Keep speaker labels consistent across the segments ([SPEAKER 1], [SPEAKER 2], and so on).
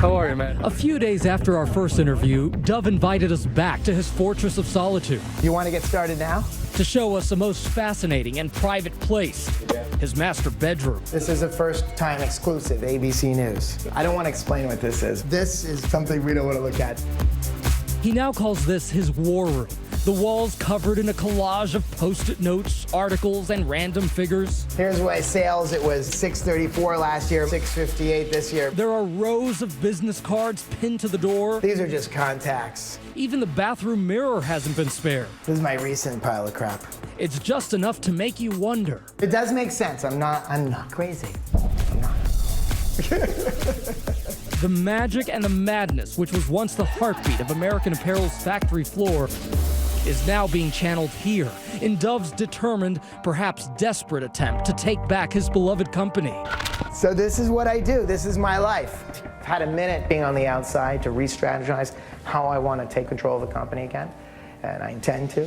[SPEAKER 1] How are you, man? A few days after our first interview, Dov invited us back to his fortress of solitude.
[SPEAKER 2] You want to get started now?
[SPEAKER 1] To show us a most fascinating and private place, his master bedroom.
[SPEAKER 2] This is a first-time exclusive, ABC News. I don't want to explain what this is. This is something we don't want to look at.
[SPEAKER 1] He now calls this his war room. The walls covered in a collage of post-it notes, articles, and random figures.
[SPEAKER 2] Here's why sales, it was $634 last year, $658 this year.
[SPEAKER 1] There are rows of business cards pinned to the door.
[SPEAKER 2] These are just contacts.
[SPEAKER 1] Even the bathroom mirror hasn't been spared.
[SPEAKER 2] This is my recent pile of crap.
[SPEAKER 1] It's just enough to make you wonder.
[SPEAKER 2] It does make sense. I'm not crazy. I'm not.
[SPEAKER 1] The magic and the madness, which was once the heartbeat of American Apparel's factory floor, is now being channeled here in Dov's determined, perhaps desperate attempt to take back his beloved company.
[SPEAKER 2] So this is what I do. This is my life. I've had a minute being on the outside to re-strategize how I want to take control of the company again, and I intend to.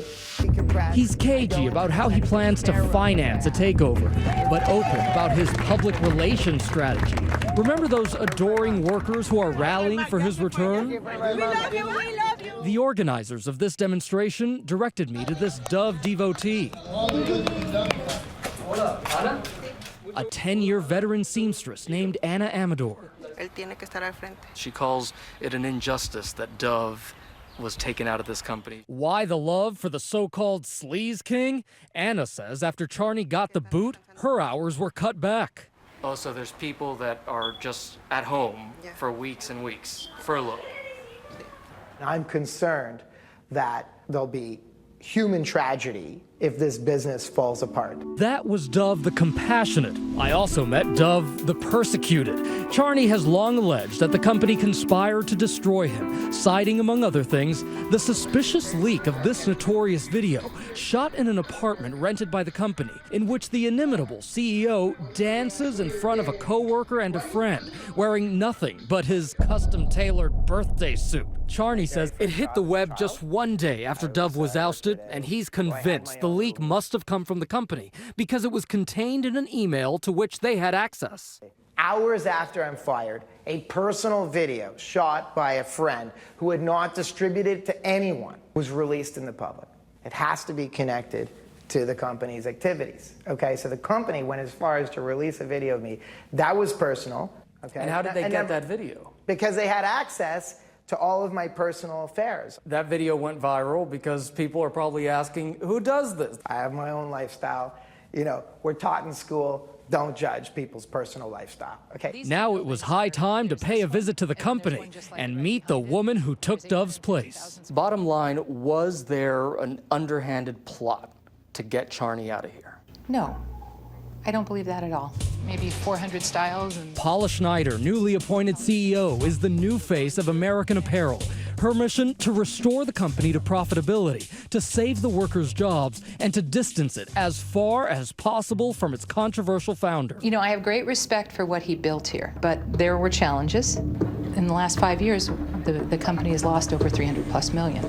[SPEAKER 1] He's cagey about how he plans to finance a takeover, but open about his public relations strategy. Remember those adoring workers who are rallying for his return?
[SPEAKER 3] We love you, we love you.
[SPEAKER 1] The organizers of this demonstration directed me to this Dov devotee. A 10-year veteran seamstress named Anna Amador.
[SPEAKER 4] She calls it an injustice that Dov was taken out of this company.
[SPEAKER 1] Why the love for the so-called sleaze king? Anna says after Charney got the boot, her hours were cut back.
[SPEAKER 4] Oh, so there's people that are just at home for weeks and weeks, furloughed.
[SPEAKER 2] I'm concerned that there'll be human tragedy if this business falls apart.
[SPEAKER 1] That was Dov the compassionate. I also met Dov the persecuted. Charney has long alleged that the company conspired to destroy him, citing, among other things, the suspicious leak of this notorious video, shot in an apartment rented by the company, in which the inimitable CEO dances in front of a co-worker and a friend, wearing nothing but his custom-tailored birthday suit. Charney says it hit the web just one day after Dov was ousted, and he's convinced the leak must have come from the company because it was contained in an email to which they had access.
[SPEAKER 2] Hours after I'm fired, a personal video shot by a friend who had not distributed it to anyone was released in the public. It has to be connected to the company's activities. Okay, so the company went as far as to release a video of me. That was personal. Okay.
[SPEAKER 4] And how did they get that video?
[SPEAKER 2] Because they had access to all of my personal affairs.
[SPEAKER 4] That video went viral because people are probably asking, who does this?
[SPEAKER 2] I have my own lifestyle. You know, we're taught in school, don't judge people's personal lifestyle, okay?
[SPEAKER 1] Now it was high time to pay a visit to the company and meet the woman who took Dov's place.
[SPEAKER 4] Bottom line, was there an underhanded plot to get Charney out of here?
[SPEAKER 5] No, I don't believe that at all. Maybe 400 styles and...
[SPEAKER 1] Paula Schneider, newly appointed CEO, is the new face of American Apparel. Her mission, to restore the company to profitability, to save the workers' jobs, and to distance it as far as possible from its controversial founder.
[SPEAKER 5] You know, I have great respect for what he built here, but there were challenges. In the last 5 years, the company has lost over $300+ million.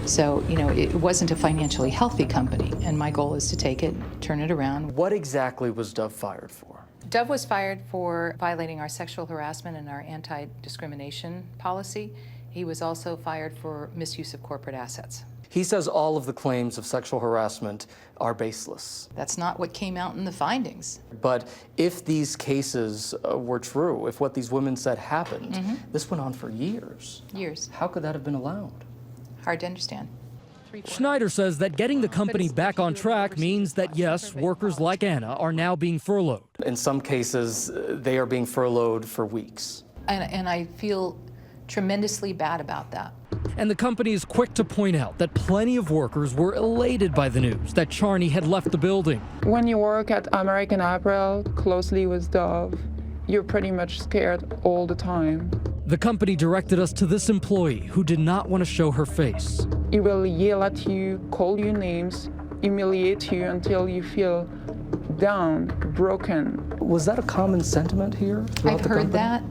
[SPEAKER 5] So, you know, it wasn't a financially healthy company, and my goal is to take it, turn it around.
[SPEAKER 4] What exactly was Dov fired for?
[SPEAKER 5] Dov was fired for violating our sexual harassment and our anti-discrimination policy. He was also fired for misuse of corporate assets.
[SPEAKER 4] He says all of the claims of sexual harassment are baseless.
[SPEAKER 5] That's not what came out in the findings.
[SPEAKER 4] But if these cases were true, if what these women said happened, this went on for years.
[SPEAKER 5] Years.
[SPEAKER 4] How could that have been allowed?
[SPEAKER 5] Hard to understand.
[SPEAKER 1] Schneider says that getting the company back on track means that, yes, workers like Anna are now being furloughed.
[SPEAKER 4] In some cases, they are being furloughed for weeks.
[SPEAKER 5] And I feel tremendously bad about that.
[SPEAKER 1] And the company is quick to point out that plenty of workers were elated by the news that Charney had left the building.
[SPEAKER 6] When you work at American Apparel closely with Dov, you're pretty much scared all the time.
[SPEAKER 1] The company directed us to this employee who did not want to show her face.
[SPEAKER 6] He will yell at you, call you names, humiliate you until you feel down, broken.
[SPEAKER 4] Was that a common sentiment here throughout
[SPEAKER 5] I've
[SPEAKER 4] the
[SPEAKER 5] heard
[SPEAKER 4] company?
[SPEAKER 5] that.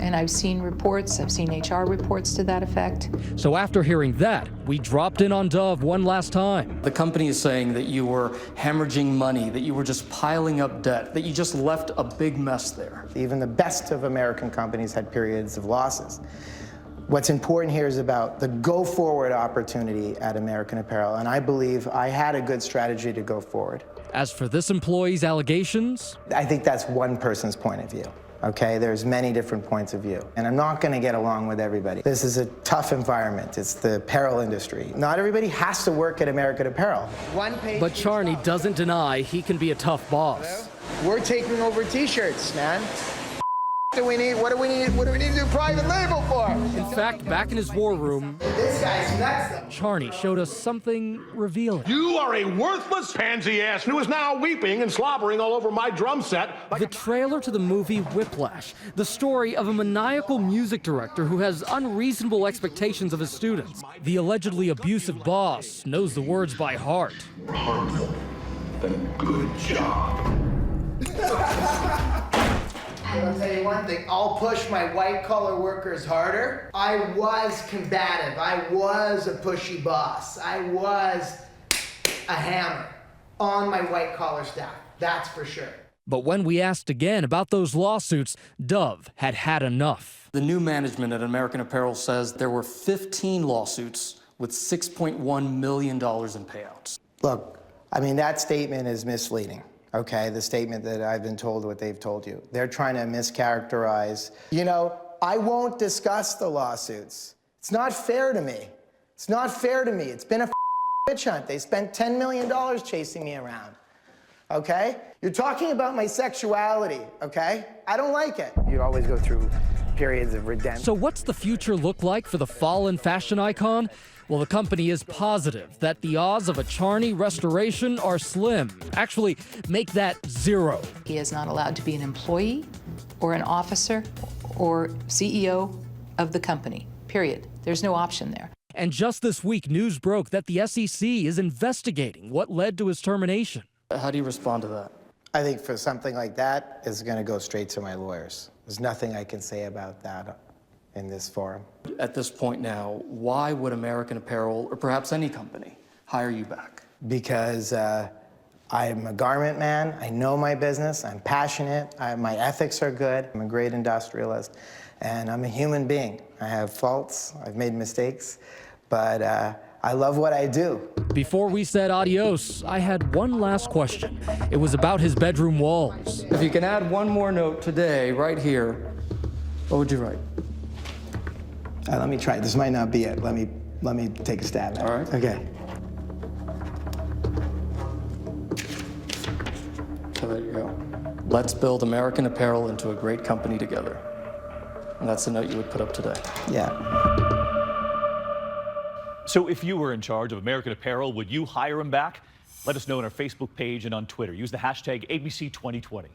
[SPEAKER 5] And I've seen reports, I've seen HR reports to that effect.
[SPEAKER 1] So after hearing that, we dropped in on Dov one last time.
[SPEAKER 4] The company is saying that you were hemorrhaging money, that you were just piling up debt, that you just left a big mess there.
[SPEAKER 2] Even the best of American companies had periods of losses. What's important here is about the go-forward opportunity at American Apparel, and I believe I had a good strategy to go forward.
[SPEAKER 1] As for this employee's allegations,
[SPEAKER 2] I think that's one person's point of view, okay? There's many different points of view, and I'm not gonna get along with everybody. This is a tough environment. It's the apparel industry. Not everybody has to work at American Apparel.
[SPEAKER 1] but Charney doesn't deny he can be a tough boss.
[SPEAKER 2] We're taking over t-shirts, man. What do we need to do private label for?
[SPEAKER 1] In fact, back in his war room,
[SPEAKER 2] This guy's nuts, though.
[SPEAKER 1] Charney showed us something revealing.
[SPEAKER 7] You are a worthless pansy ass who is now weeping and slobbering all over my drum set.
[SPEAKER 1] The trailer to the movie Whiplash, the story of a maniacal music director who has unreasonable expectations of his students. The allegedly abusive boss knows the words by heart.
[SPEAKER 7] Harder than a good job.
[SPEAKER 2] I'll tell you one thing, I'll push my white-collar workers harder. I was combative. I was a pushy boss. I was a hammer on my white-collar staff. That's for sure.
[SPEAKER 1] But when we asked again about those lawsuits, Dov had had enough.
[SPEAKER 4] The new management at American Apparel says there were 15 lawsuits with $6.1 million in payouts.
[SPEAKER 2] Look, I mean, that statement is misleading. Okay, the statement that I've been told what they've told you. They're trying to mischaracterize. You know, I won't discuss the lawsuits. It's not fair to me. It's not fair to me. It's been a witch hunt. They spent $10 million chasing me around. Okay? You're talking about my sexuality, okay? I don't like it. You always go through periods of redemption.
[SPEAKER 1] So what's the future look like for the fallen fashion icon? Well, the company is positive that the odds of a Charney restoration are slim. Actually, make that 0.
[SPEAKER 5] He is not allowed to be an employee or an officer or CEO of the company, period. There's no option there.
[SPEAKER 1] And just this week, news broke that the SEC is investigating what led to his termination.
[SPEAKER 4] How do you respond to that?
[SPEAKER 2] I think for something like that, it's going to go straight to my lawyers. There's nothing I can say about that in this forum.
[SPEAKER 4] At this point now, why would American Apparel, or perhaps any company, hire you back?
[SPEAKER 2] Because I'm a garment man. I know my business. I'm passionate. My ethics are good. I'm a great industrialist. And I'm a human being. I have faults. I've made mistakes. But I love what I do.
[SPEAKER 1] Before we said adios, I had one last question. It was about his bedroom walls.
[SPEAKER 4] If you can add one more note today, right here, what would you write?
[SPEAKER 2] Let me try. This might not be it. Let me take a stab at it.
[SPEAKER 4] All right.
[SPEAKER 2] Okay.
[SPEAKER 4] So there you go. Let's build American Apparel into a great company together. And that's the note you would put up today.
[SPEAKER 2] Yeah.
[SPEAKER 8] So if you were in charge of American Apparel, would you hire him back? Let us know on our Facebook page and on Twitter. Use the hashtag ABC2020.